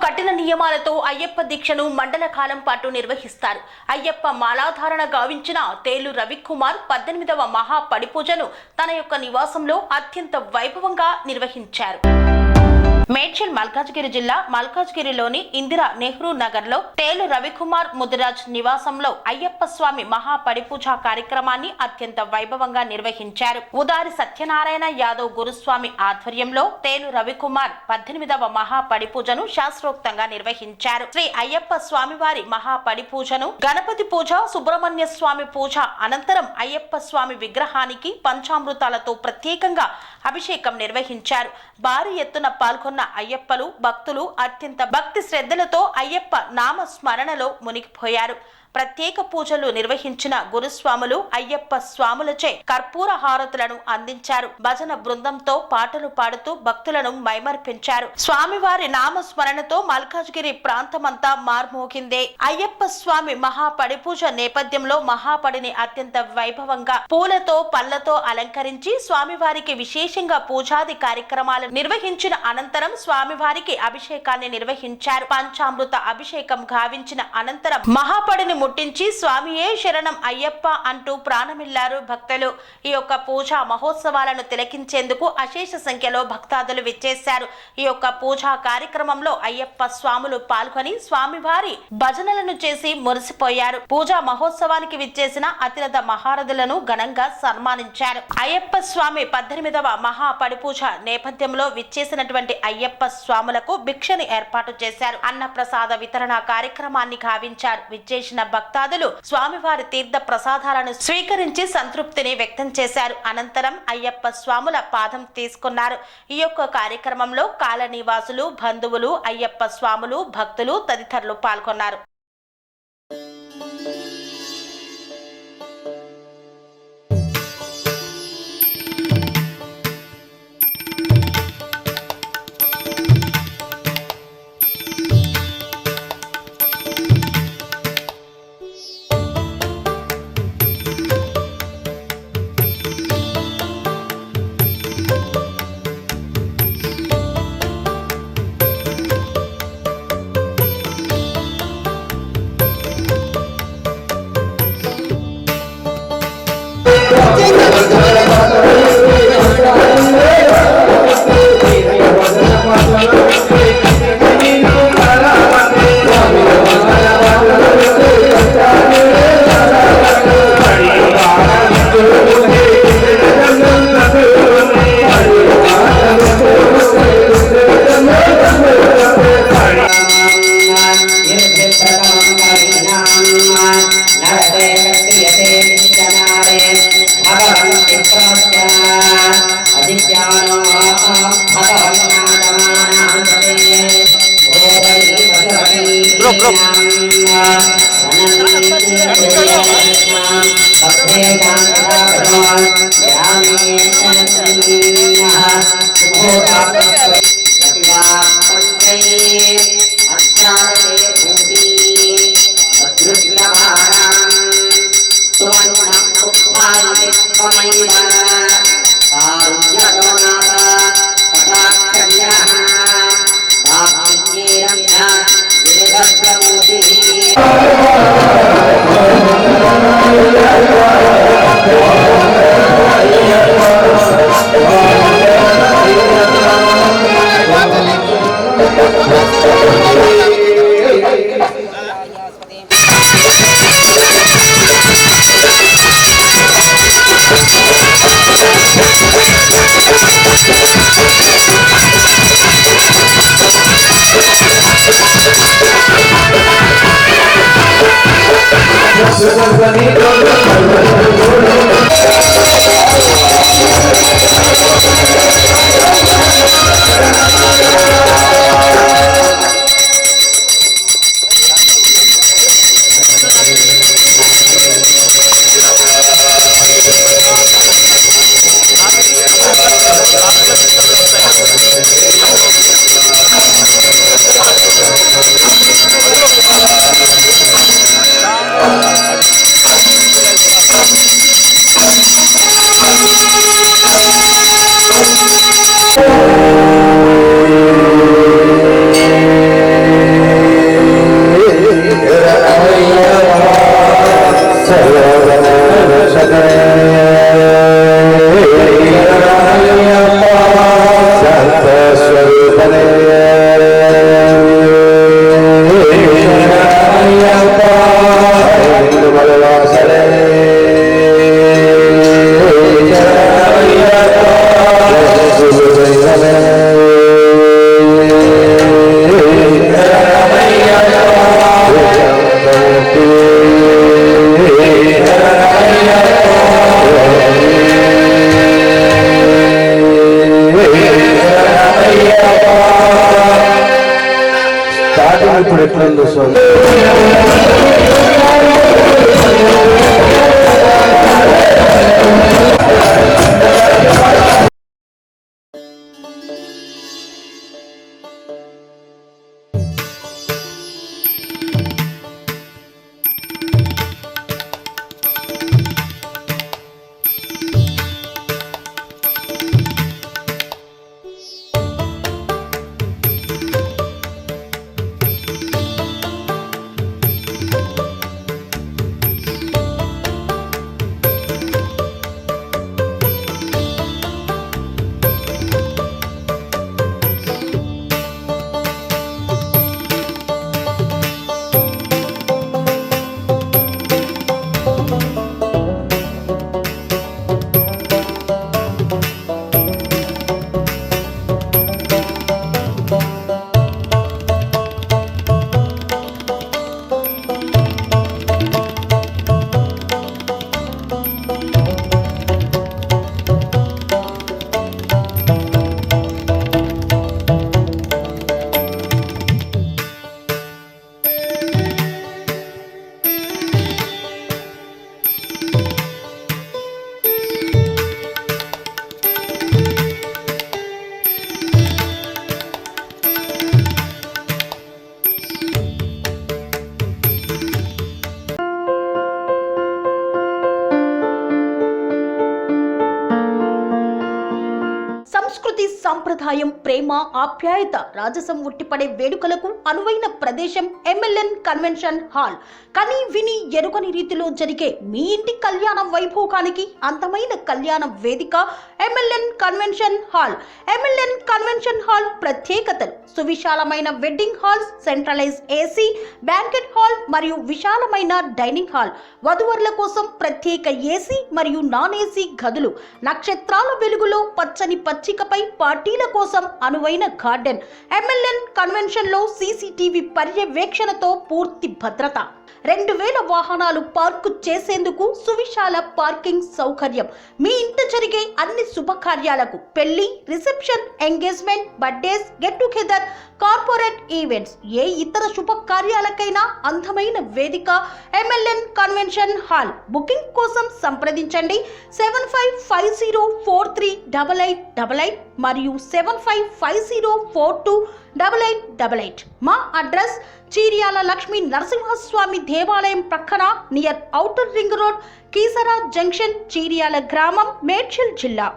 కఠిన నియమాలతో అయ్యప్ప దీక్షను మండల కాలం పాటు నిర్వహిస్తారు. అయ్యప్ప మాలాధారణ గావించిన తేలు రవికుమార్ 18వ మహా పడిపూజను తన యొక్క నివాసంలో అత్యంత వైభవంగా నిర్వహించారు. మేడ్చల్ మల్కాజ్గిరి జిల్లా మల్కాజ్గిరిలోని ఇందిరా నెహ్రూ నగర్ లో తేలు రవికుమార్ ముదిరాజ్ నివాసంలో అయ్యప్ప స్వామి మహా పడిపూజ కార్యక్రమాన్ని అత్యంత వైభవంగా నిర్వహించారు. ఉదారి సత్యనారాయణ యాదవ్ గురుస్వామి ఆధ్వర్యంలో తేలు రవికుమార్ 18వ మహా పడిపూజను శాస్త్రోక్తంగా నిర్వహించారు. శ్రీ అయ్యప్ప స్వామి వారి మహా పడిపూజను గణపతి పూజ, సుబ్రహ్మణ్య స్వామి పూజ అనంతరం అయ్యప్ప స్వామి విగ్రహానికి పంచామృతాలతో ప్రత్యేకంగా అభిషేకం నిర్వహించారు. భారీ ఎత్తున పాల్గొన్న అయ్యప్పలు భక్తులు అత్యంత భక్తి శ్రద్ధలతో అయ్యప్ప నామ స్మరణలో మునిగిపోయారు. ప్రత్యేక పూజలు నిర్వహించిన గురుస్వాములు అయ్యప్ప స్వాములచే కర్పూర హారతులను అందించారు. భజన బృందంతో పాటలు పాడుతూ భక్తులను మైమర్పించారు. స్వామివారి నామస్మరణతో మల్కాజ్గిరి ప్రాంతమంతా మార్మోగిందే. అయ్యప్ప స్వామి మహాపడిపూజ నేపథ్యంలో మహాపడిని అత్యంత వైభవంగా పూలతో పళ్లతో అలంకరించి స్వామివారికి విశేషంగా పూజాది కార్యక్రమాలు నిర్వహించిన అనంతరం స్వామివారికి అభిషేకాన్ని నిర్వహించారు. పంచామృత అభిషేకం గావించిన అనంతరం మహాపడిని ముట్టించి స్వామియే శరణం అయ్యప్ప అంటూ ప్రాణమిల్లారు భక్తులు. ఈ యొక్క పూజా మహోత్సవాలను తిలకించేందుకు అశేష సంఖ్యలో భక్తాదులు విచ్చేశారు. ఈ యొక్క పూజా కార్యక్రమంలో అయ్యప్ప స్వాములు పాల్గొని స్వామివారి భజనలను చేసి మురిసిపోయారు. పూజా మహోత్సవానికి విచ్చేసిన అతిరథ మహారథులను ఘనంగా సన్మానించారు. అయ్యప్ప స్వామి 18వ మహా పడిపూజ నేపథ్యంలో విచ్చేసినటువంటి అయ్యప్ప స్వాములకు భిక్షని ఏర్పాటు చేశారు. అన్న ప్రసాద వితరణ కార్యక్రమాన్ని గావించారు. విచ్చేసిన భక్తాదులు స్వామివారి తీర్థ ప్రసాదాలను స్వీకరించి సంతృప్తిని వ్యక్తం చేశారు. అనంతరం అయ్యప్ప స్వాముల పాదం తీసుకున్నారు. ఈ యొక్క కార్యక్రమంలో కాలనీవాసులు, బంధువులు, అయ్యప్ప స్వాములు, భక్తులు తదితరులు పాల్గొన్నారు. Oh ఇప్పుడు ఎట్లుందో స్వామి సంస్కృతి సంప్రదాయం ప్రేమ ఆప్యాయత రాజసం ఉట్టిపడే వేడుకలకు అనువైన ప్రదేశం ఎంఎల్ఎన్ కన్వెన్షన్ హాల్. కని విని ఎరుగని రీతిలో జరిగే మీ ఇంటి కళ్యాణ వైభోగానికి అందమైన కళ్యాణ వేదిక MLN convention hall. MLN convention hall ప్రత్యేకతలు: సువిశాలమైన wedding halls, centralise AC banquet hall మరియు విశాలమైన డైనింగ్ హాల్, వధువరుల కోసం ప్రత్యేక ఏసీ మరియు నాన్ ఏసీ గదులు, నక్షత్రాల వెలుగులో పచ్చని పచ్చికపై పార్టీల కోసం అనువైన గార్డెన్. ఎంఎల్ఎన్ కన్వెన్షన్ లో సీసీటీవీ పర్యవేక్షణతో పూర్తి భద్రత. 2000 వాహనాలు పార్కు చేసేందుకు సువిశాల పార్కింగ్ సౌకర్యం. మీ ఇంట జరిగే అన్ని శుభకార్యాలకు, పెళ్లి, reception, engagement, birthdays, get together, corporate events, ఏ ఇతర శుభకార్యాలకైనా అందమైన వేదిక ఎంఎల్ఎన్ కన్వెన్షన్ హాల్. బుకింగ్ కోసం సంప్రదించండి 7550438888 మరియు 7550428888. మా అడ్రస్ చీర్యాల లక్ష్మీ నరసింహస్వామి దేవాలయం ప్రక్కన, near outer ring road, Keesara junction, Cheeryal గ్రామం, మేడ్చల్ జిల్లా.